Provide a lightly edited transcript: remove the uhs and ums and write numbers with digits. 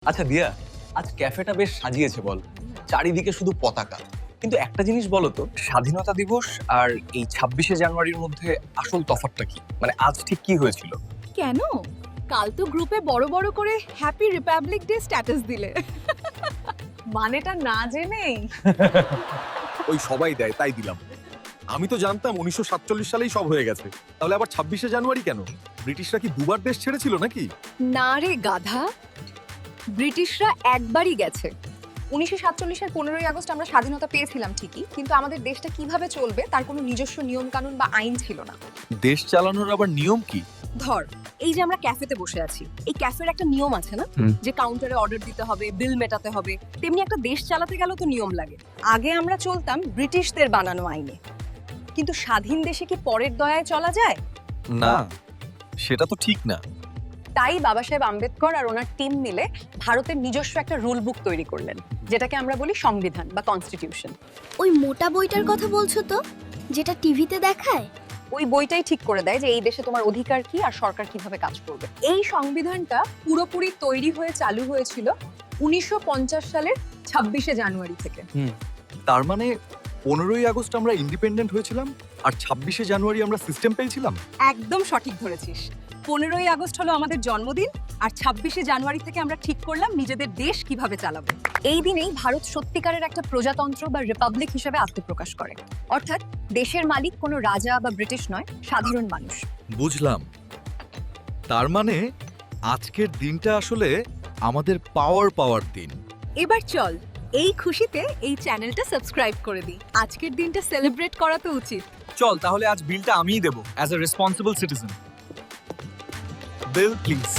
আচ্ছা দিয়া, আজ ক্যাফেটা বেশ সাজিয়েছে বল, চারিদিকে শুধু পতাকা। কিন্তু একটা জিনিস বলো তো, স্বাধীনতা দিবস আর এই 26শে জানুয়ারির মধ্যে আসল তফাৎটা কি? মানে আজ ঠিক কি হয়েছিল? কেন? কাল তো গ্রুপে বড় বড় করে হ্যাপি রিপাবলিক ডে স্ট্যাটাস দিলে। মানেটা না জেনেই। ওই সবাই দেয় তাই দিলাম। আমি তো জানতাম 1947 সালেই সব হয়ে গেছে। তাহলে আবার 26শে জানুয়ারি কেন? ব্রিটিশরা কি দুবার দেশ ছেড়েছিল নাকি? না রে গাধা, ব্রিটিশরা একবারই গেছে। 1947-এর 15ই আগস্ট আমরা স্বাধীনতা পেয়েছিলাম ঠিকই, কিন্তু আমাদের দেশটা কিভাবে চলবে তার কোনো নিজস্ব নিয়ম কানুন বা আইন ছিল না। দেশ চালানোর আবার নিয়ম কি? ধর, এই যে আমরা ক্যাফেতে বসে আছি, এই ক্যাফের একটা নিয়ম আছে না, যে কাউন্টারে অর্ডার দিতে হবে, বিল মেটাতে হবে। তেমনি একটা দেশ চালাতে গেলেও তো নিয়ম লাগে। আগে আমরা চলতাম ব্রিটিশদের বানানো আইনে, কিন্তু স্বাধীন দেশে কি পরের দয়ায় চলা যায়? না, সেটা তো ঠিক না। তাই বাবা সাহেব আম্বেদকর আর ওনার টিম মিলে ভারতের নিজস্ব একটা রুল বুক তৈরি করলেন, যেটাকে আমরা বলি সংবিধান বা কনস্টিটিউশন। ওই মোটা বইটার কথা বলছো তো, যেটা টিভিতে দেখায়? ওই বইটাই ঠিক করে দেয় যে এই দেশে তোমার অধিকার কি আর সরকার কিভাবে কাজ করবে। এই সংবিধানটা পুরোপুরি তৈরি হয়ে চালু হয়েছিল 1950 সালের 26শে জানুয়ারি থেকে। তার মানে 15ই আগস্ট আমরা ইন্ডিপেন্ডেন্ট হয়েছিলাম আর 26শে জানুয়ারি আমরা সিস্টেম পেয়েছিলাম। একদম সঠিক ধরেছিস। 15ই আগস্ট হলো আমাদের জন্মদিন, আর 26শে জানুয়ারি থেকে আমরা ঠিক করলাম নিজেদের দেশ কিভাবে চালাবো। এই দিনেই ভারত সত্যিকারের একটা প্রজাতন্ত্র বা রিপাবলিক হিসেবে আত্মপ্রকাশ করে। অর্থাৎ দেশের মালিক কোনো রাজা বা ব্রিটিশ নয়, সাধারণ মানুষ। বুঝলাম। তার মানে আজকের দিনটা আসলে আমাদের পাওয়ার দিন। এবার চল এই খুশিতে এই চ্যানেলটা সাবস্ক্রাইব করে দিই। আজকের দিনটা সেলিব্রেট করা তো উচিত। চল তাহলে আজ বিলটা আমিই দেবো as a responsible citizen. Bill please.